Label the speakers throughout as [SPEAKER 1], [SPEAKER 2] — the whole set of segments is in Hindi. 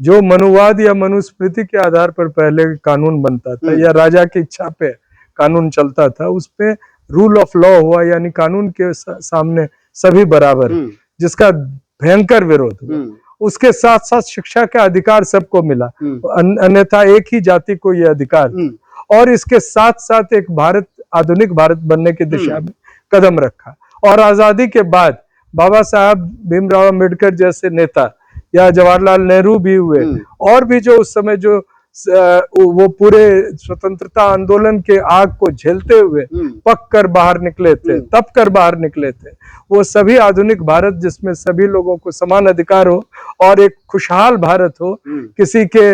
[SPEAKER 1] जो मनुवाद या मनुस्मृति के आधार पर पहले कानून बनता था या राजा की इच्छा पे कानून चलता था, उस पे रूल ऑफ लॉ हुआ, यानी कानून के सामने सभी बराबर, जिसका भयंकर विरोध हुआ। उसके साथ साथ शिक्षा का अधिकार सबको मिला, अन्यथा एक ही जाति को यह अधिकार, और इसके साथ साथ एक भारत, आधुनिक भारत बनने की दिशा में कदम रखा। और आजादी के बाद बाबा साहब भीमराव अम्बेडकर जैसे नेता या जवाहरलाल नेहरू भी हुए, और भी जो उस समय जो वो पूरे स्वतंत्रता आंदोलन के आग को झेलते हुए पक कर बाहर निकले थे, तप कर बाहर निकले थे, वो सभी आधुनिक भारत जिसमें सभी लोगों को समान अधिकार हो और एक खुशहाल भारत हो, किसी के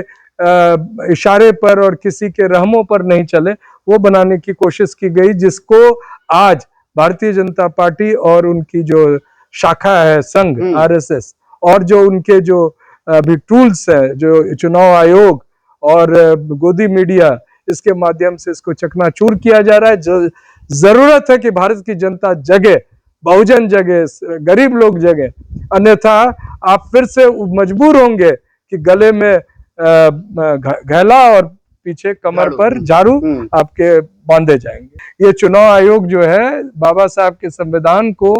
[SPEAKER 1] इशारे पर और किसी के रहमों पर नहीं चले, वो बनाने की कोशिश की गई, जिसको आज भारतीय जनता पार्टी और उनकी जो शाखा है संघ आरएसएस, और जो उनके जो अभी टूल्स है, जो चुनाव आयोग और गोदी मीडिया, इसके माध्यम से इसको चकनाचूर किया जा रहा है। जो जरूरत है कि भारत की जनता जगे, बहुजन जगे, गरीब लोग जगे, अन्यथा आप फिर से मजबूर होंगे कि गले में घैला और पीछे कमर पर झाड़ू आपके बांधे जाएंगे। ये चुनाव आयोग जो है बाबा साहब के संविधान को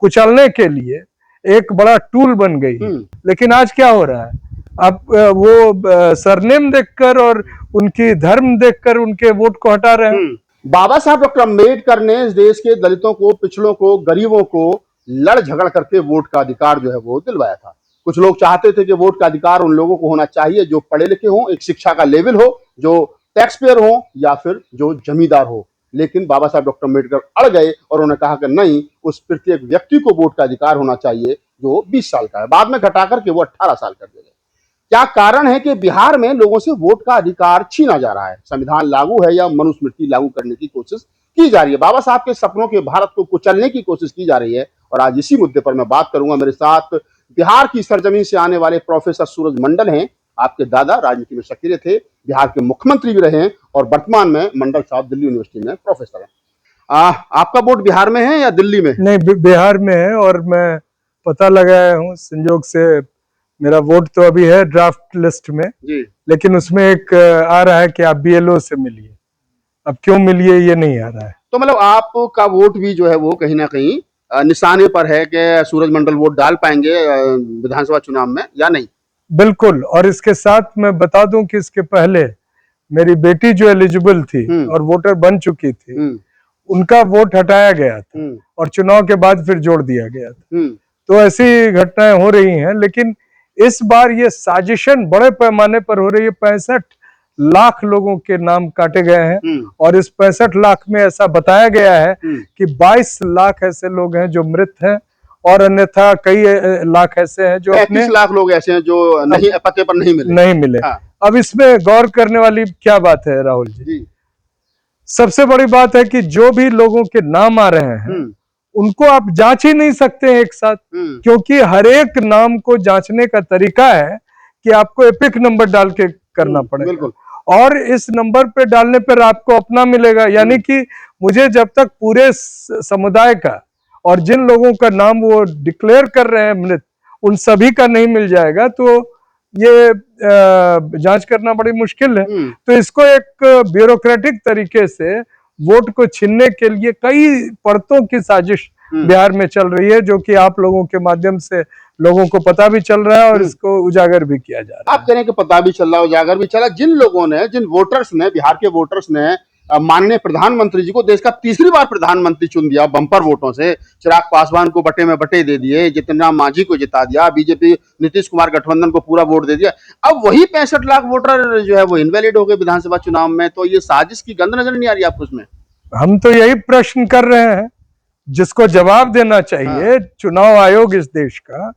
[SPEAKER 1] कुचलने के लिए एक बड़ा टूल बन गई। लेकिन आज क्या हो रहा है, अब वो सरनेम देखकर और उनकी धर्म देखकर उनके वोट को हटा रहे हैं।
[SPEAKER 2] बाबा साहब डॉक्टर अम्बेडकर ने इस देश के दलितों को, पिछड़ों को, गरीबों को लड़ झगड़ करके वोट का अधिकार जो है वो दिलवाया था। कुछ लोग चाहते थे कि वोट का अधिकार उन लोगों को होना चाहिए जो पढ़े लिखे हों, एक शिक्षा का लेवल हो, जो टैक्स पेयर हो या फिर जो जमींदार हो। लेकिन बाबा साहब डॉक्टर अम्बेडकर अड़ गए और उन्होंने कहा कि नहीं, उस प्रत्येक व्यक्ति को वोट का अधिकार होना चाहिए जो 20 साल का है। बाद में घटा करके वो 18 साल कर दिया गया। क्या कारण है कि बिहार में लोगों से वोट का अधिकार छीना जा रहा है? संविधान लागू है या मनुस्मृति लागू करने की कोशिश की जा रही है? बाबा साहब के सपनों के भारत को कुचलने की कोशिश की जा रही है। और आज इसी मुद्दे पर मैं बात करूंगा। मेरे साथ बिहार की सरजमीन से आने वाले प्रोफेसर सूरज मंडल हैं। आपके दादा राजनीति में सक्रिय थे, बिहार के मुख्यमंत्री भी रहे हैं और वर्तमान में मंडल साहब दिल्ली यूनिवर्सिटी में प्रोफेसर हैं। आपका वोट बिहार में है या दिल्ली में?
[SPEAKER 1] नहीं, बिहार में है। और मैं पता लगाया हूँ संजोग से, मेरा वोट तो अभी है ड्राफ्ट लिस्ट में
[SPEAKER 2] जी,
[SPEAKER 1] लेकिन उसमें एक आ रहा है कि आप बीएलओ से मिलिए। अब क्यों मिलिए ये नहीं आ रहा है।
[SPEAKER 2] तो मतलब आपका वोट भी जो है वो कहीं ना कहीं निशाने पर है कि सूरज मंडल वोट डाल पाएंगे विधानसभा चुनाव में या नहीं?
[SPEAKER 1] बिल्कुल। और इसके साथ मैं बता दूं कि इसके पहले मेरी बेटी जो एलिजिबल थी और वोटर बन चुकी थी, उनका वोट हटाया गया था और चुनाव के बाद फिर जोड़ दिया गया था। तो ऐसी घटनाएं हो रही हैं। लेकिन इस बार ये साजिशन बड़े पैमाने पर हो रही है। 65 लाख लोगों के नाम काटे गए हैं और इस 65 लाख में ऐसा बताया गया है कि 22 लाख ऐसे लोग हैं जो मृत हैं और अन्यथा कई लाख ऐसे हैं जो
[SPEAKER 2] 35 लाख लोग ऐसे हैं जो नहीं पते पर नहीं मिले।
[SPEAKER 1] हाँ। अब इसमें गौर करने वाली क्या बात है राहुल जी? सबसे बड़ी बात है कि जो भी लोगों के नाम आ रहे हैं उनको आप जांच ही नहीं सकते हैं एक साथ, क्योंकि हर एक नाम को जांचने का तरीका है कि आपको एपिक नंबर डाल के करना पड़ेगा और इस नंबर पे डालने पर आपको अपना मिलेगा। यानी कि मुझे जब तक पूरे समुदाय का और जिन लोगों का नाम वो डिक्लेयर कर रहे हैं मृत, उन सभी का नहीं मिल जाएगा तो ये जांच करना बड़ी मुश्किल है। तो इसको एक ब्यूरोक्रेटिक तरीके से वोट को छीनने के लिए कई परतों की साजिश बिहार में चल रही है, जो कि आप लोगों के माध्यम से लोगों को पता भी चल रहा है और इसको उजागर भी किया जा रहा है।
[SPEAKER 2] आप कह रहे हैं कि पता भी चल रहा है, उजागर भी चला। जिन लोगों ने, जिन वोटर्स ने, बिहार के वोटर्स ने माननीय प्रधानमंत्री जी को देश का तीसरी बार प्रधानमंत्री चुन दिया बम्पर वोटों से, चिराग पासवान को बटे में बटे दे दिए, जितिन राम मांझी को जिता दिया, बीजेपी नीतीश कुमार गठबंधन को पूरा वोट दे दिया, अब वही 65 लाख वोटर जो है वो इनवैलिड हो गए विधानसभा चुनाव में। तो ये साजिश की गंध नजर नहीं आ रही आपको उसमें?
[SPEAKER 1] हम तो यही प्रश्न कर रहे हैं जिसको जवाब देना चाहिए। चुनाव आयोग इस देश का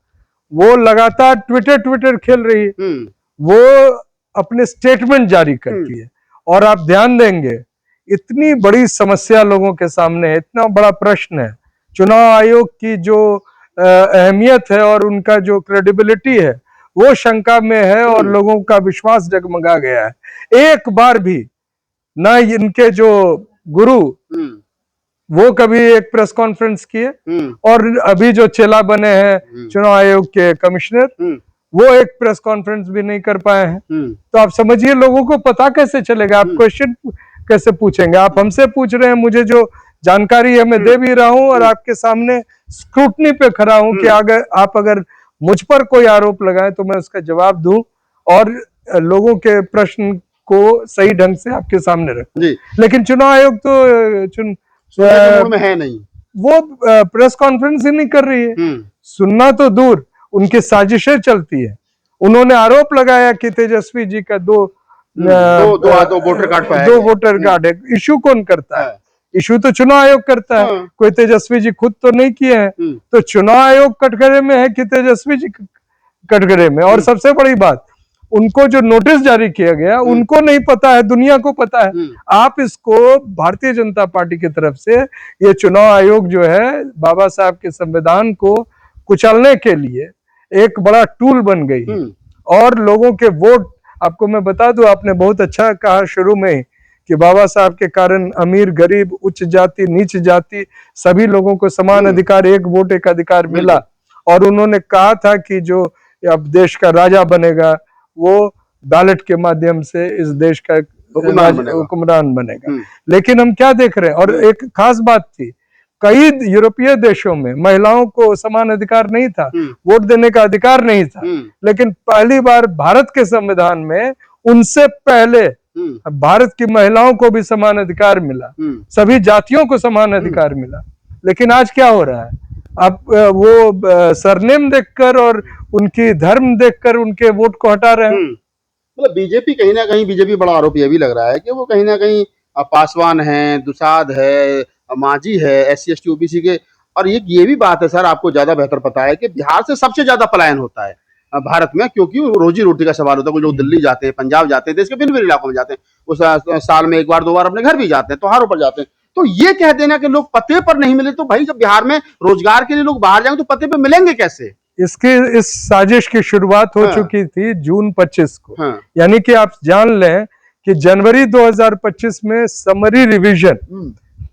[SPEAKER 1] वो लगातार ट्विटर खेल रही है, वो अपने स्टेटमेंट जारी करती है। और आप ध्यान देंगे इतनी बड़ी समस्या लोगों के सामने है, इतना बड़ा प्रश्न है, चुनाव आयोग की जो अहमियत है और उनका जो क्रेडिबिलिटी है वो शंका में है और लोगों का विश्वास डगमगा गया है। एक बार भी ना इनके जो गुरु वो कभी एक प्रेस कॉन्फ्रेंस किए और अभी जो चेला बने हैं चुनाव आयोग के कमिश्नर, वो एक प्रेस कॉन्फ्रेंस भी नहीं कर पाए हैं। तो आप समझिए लोगों को पता कैसे चलेगा, आप क्वेश्चन कैसे पूछेंगे? आप हमसे पूछ रहे हैं, मुझे जो जानकारी है मैं दे भी रहा हूं और आपके सामने स्क्रूटनी पे खड़ा हूं कि अगर मुझ पर कोई आरोप लगाए तो मैं उसका जवाब दूं और लोगों के प्रश्न को सही ढंग से आपके सामने रखूं। लेकिन चुनाव आयोग तो
[SPEAKER 2] मूड में है नहीं,
[SPEAKER 1] वो प्रेस कॉन्फ्रेंस ही नहीं कर रही है। सुनना तो दूर, उनकी साजिशें चलती है। उन्होंने आरोप लगाया कि तेजस्वी जी का दो वोटर कार्ड है। इशू कौन करता है? इशू तो चुनाव आयोग करता है। कोई तेजस्वी जी खुद तो नहीं किए हैं। तो चुनाव आयोग कटघरे में है कि तेजस्वी जी कटघरे में? और सबसे बड़ी बात, उनको जो नोटिस जारी किया गया उनको नहीं पता है, दुनिया को पता है। आप इसको भारतीय जनता पार्टी की तरफ से ये चुनाव आयोग जो है बाबा साहब के संविधान को कुचलने के लिए एक बड़ा टूल बन गई और लोगों के वोट, आपको मैं बता दूं, आपने बहुत अच्छा कहा शुरू में कि बाबा साहब के कारण अमीर गरीब उच्च जाति नीच जाति सभी लोगों को समान अधिकार, एक वोट एक अधिकार मिला। और उन्होंने कहा था कि जो अब देश का राजा बनेगा वो बैलेट के माध्यम से इस देश का हुक्मरान बनेगा। लेकिन हम क्या देख रहे हैं, और एक खास बात थी, कई यूरोपीय देशों में महिलाओं को समान अधिकार नहीं था, वोट देने का अधिकार नहीं था। लेकिन पहली बार भारत के संविधान में उनसे पहले भारत की महिलाओं को भी समान अधिकार मिला, सभी जातियों को समान अधिकार मिला। लेकिन आज क्या हो रहा है, अब वो सरनेम देखकर और उनकी धर्म देखकर उनके वोट को हटा रहे हैं।
[SPEAKER 2] मतलब बीजेपी कहीं ना कहीं, बीजेपी बड़ा आरोप ये भी लग रहा है कि वो कहीं ना कहीं पासवान है, दुसाध है, मांझी है, SC ST OBC के। और ये भी बात है सर, आपको ज्यादा बेहतर पता है कि बिहार से सबसे ज्यादा पलायन होता है भारत में, क्योंकि रोजी रोटी का सवाल होता है। कुछ लोग दिल्ली जाते हैं, पंजाब जाते हैं, देश के भिन्न भिन्न इलाकों में जाते हैं, उस साल में एक बार दो बार अपने घर भी जाते हैं, त्योहारों पर जाते हैं। तो ये कह देना कि लोग पते पर नहीं मिले, तो भाई जब बिहार में रोजगार के लिए लोग बाहर जाएंगे तो पते पे मिलेंगे कैसे?
[SPEAKER 1] इस साजिश की शुरुआत हो चुकी थी जून 25 को। यानी कि आप जान लें कि जनवरी 2025 में समरी रिवीजन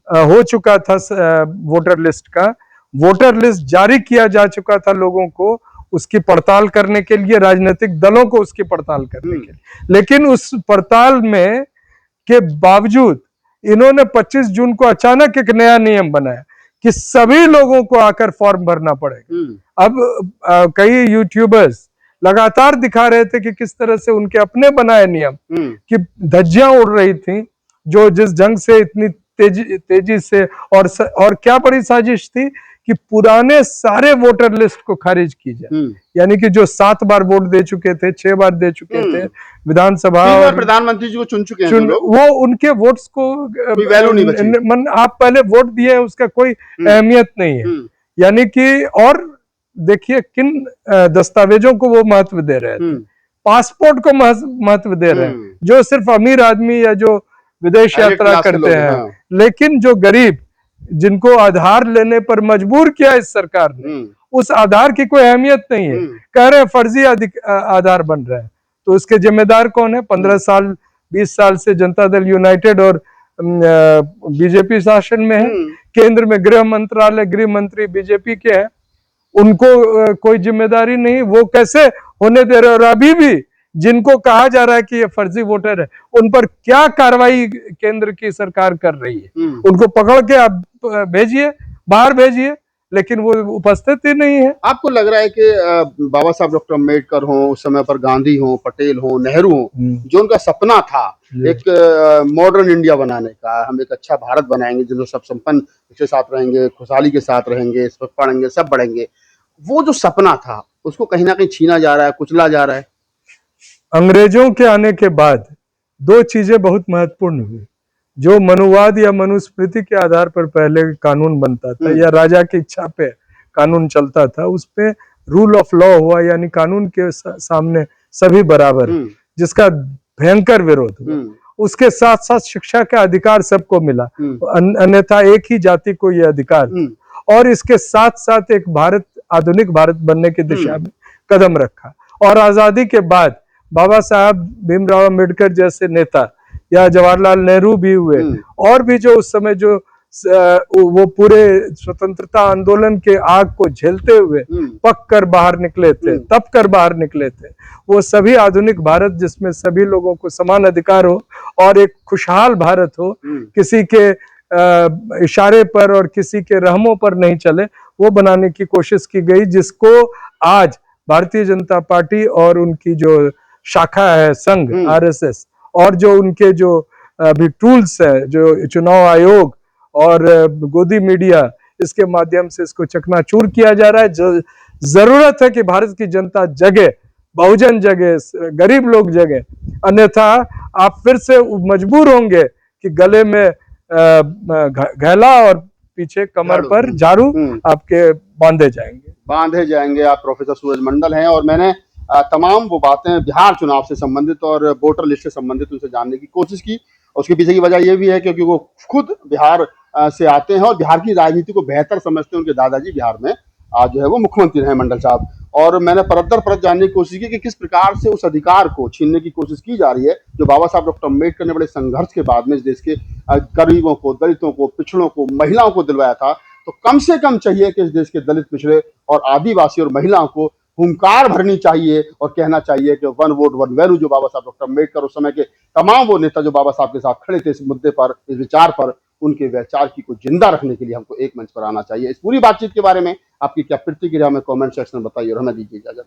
[SPEAKER 1] हो चुका था वोटर लिस्ट का। वोटर लिस्ट जारी किया जा चुका था लोगों को उसकी पड़ताल करने के लिए, राजनीतिक दलों को उसकी पड़ताल करने के लिए। लेकिन उस पड़ताल में के बावजूद इन्होंने 25 जून को अचानक एक नया नियम बनाया कि सभी लोगों को आकर फॉर्म भरना पड़ेगा। अब कई यूट्यूबर्स लगातार दिखा रहे थे कि किस तरह से उनके अपने बनाए नियम की धज्जियां उड़ रही थी, जो जिस ढंग से इतनी तेजी से, और क्या बड़ी साजिश थी कि पुराने सारे वोटर लिस्ट को खारिज की जाए। यानी कि जो 7 बार वोट दे चुके थे, 6 बार दे चुके थे विधानसभा, और
[SPEAKER 2] प्रधानमंत्री जी को चुन चुके हैं
[SPEAKER 1] वो उनके वोट्स को
[SPEAKER 2] वैल्यू नहीं बची।
[SPEAKER 1] आप पहले वोट दिए हैं उसका कोई अहमियत नहीं है। यानी कि, और देखिए किन दस्तावेजों को वो महत्व दे रहे थे, पासपोर्ट को महत्व दे रहे हैं, जो सिर्फ अमीर आदमी या जो विदेश यात्रा करते हैं। लेकिन जो गरीब, जिनको आधार लेने पर मजबूर किया इस सरकार ने, उस आधार की कोई अहमियत नहीं है। कह रहे हैं फर्जी आधार बन रहे हैं, तो उसके जिम्मेदार कौन है? 15 साल 20 साल से जनता दल यूनाइटेड और बीजेपी शासन में है। केंद्र में गृह मंत्रालय, गृह मंत्री बीजेपी के हैं, उनको कोई जिम्मेदारी नहीं, वो कैसे होने दे रहे? और अभी भी जिनको कहा जा रहा है कि ये फर्जी वोटर है, उन पर क्या कार्रवाई केंद्र की सरकार कर रही है? उनको पकड़ के आप भेजिए, बाहर भेजिए, लेकिन वो उपस्थित ही नहीं है।
[SPEAKER 2] आपको लग रहा है कि बाबा साहब डॉक्टर अम्बेडकर हो, उस समय पर गांधी हो, पटेल हो, नेहरू हो, जो उनका सपना था एक मॉडर्न इंडिया बनाने का, हम एक अच्छा भारत बनाएंगे जिसमें सब संपन्न के साथ रहेंगे, खुशहाली के साथ रहेंगे, सब पढ़ेंगे, सब बढ़ेंगे, वो जो सपना था उसको कहीं ना कहीं छीना जा रहा है, कुचला जा रहा है।
[SPEAKER 1] अंग्रेजों के आने के बाद 2 चीजें बहुत महत्वपूर्ण हुई। जो मनुवाद या मनुस्मृति के आधार पर पहले कानून बनता था या राजा की इच्छा पे कानून चलता था, उस पे रूल ऑफ लॉ हुआ, यानी कानून के सामने सभी बराबर, जिसका भयंकर विरोध हुआ। उसके साथ साथ शिक्षा का अधिकार सबको मिला, अन्यथा एक ही जाति को यह अधिकार, और इसके साथ साथ एक भारत, आधुनिक भारत बनने की दिशा में कदम रखा। और आजादी के बाद बाबा साहब भीमराव अम्बेडकर जैसे नेता या जवाहरलाल नेहरू भी हुए, और भी जो उस समय जो वो पूरे स्वतंत्रता आंदोलन के आग को झेलते हुए पक कर बाहर निकले थे, तप कर बाहर निकले थे। वो सभी आधुनिक भारत जिसमें सभी लोगों को समान अधिकार हो और एक खुशहाल भारत हो, किसी के इशारे पर और किसी के रहमों पर नहीं चले, वो बनाने की कोशिश की गई, जिसको आज भारतीय जनता पार्टी और उनकी जो शाखा है संघ आरएसएस और जो उनके जो अभी टूल्स है, जो चुनाव आयोग और गोदी मीडिया, इसके माध्यम से इसको चकनाचूर किया जा रहा है। जरूरत है कि भारत की जनता जगे, बहुजन जगे, गरीब लोग जगे, अन्यथा आप फिर से मजबूर होंगे कि गले में घैला और पीछे कमर पर झाड़ू आपके बांधे जाएंगे।
[SPEAKER 2] आप प्रोफेसर सूरज मंडल हैं, और मैंने तमाम वो बातें बिहार चुनाव से संबंधित और वोटर लिस्ट से संबंधित उनसे जानने की कोशिश की। उसके पीछे की वजह ये भी है क्योंकि वो खुद बिहार से आते हैं और बिहार की राजनीति को बेहतर समझते हैं। उनके दादाजी बिहार में आज जो है वो मुख्यमंत्री रहे, मंडल साहब। और मैंने परत दर परत जानने की कोशिश की कि किस प्रकार से उस अधिकार को छीनने की कोशिश की जा रही है जो बाबा साहब डॉक्टर अम्बेडकर ने बड़े संघर्ष के बाद में इस देश के गरीबों को, दलितों को, पिछड़ों को, महिलाओं को दिलवाया था। तो कम से कम चाहिए कि इस देश के दलित, पिछड़े और आदिवासी और महिलाओं को हुंकार भरनी चाहिए और कहना चाहिए कि वन वोट वन वैल्यू, जो बाबा साहब डॉक्टर अम्बेडकर उस समय के तमाम वो नेता जो बाबा साहब के साथ खड़े थे इस मुद्दे पर, इस विचार पर, उनके विचार की को जिंदा रखने के लिए हमको एक मंच पर आना चाहिए। इस पूरी बातचीत के बारे में आपकी क्या प्रतिक्रिया हमें कमेंट सेक्शन में बताइए और हमें दीजिए इजाजत।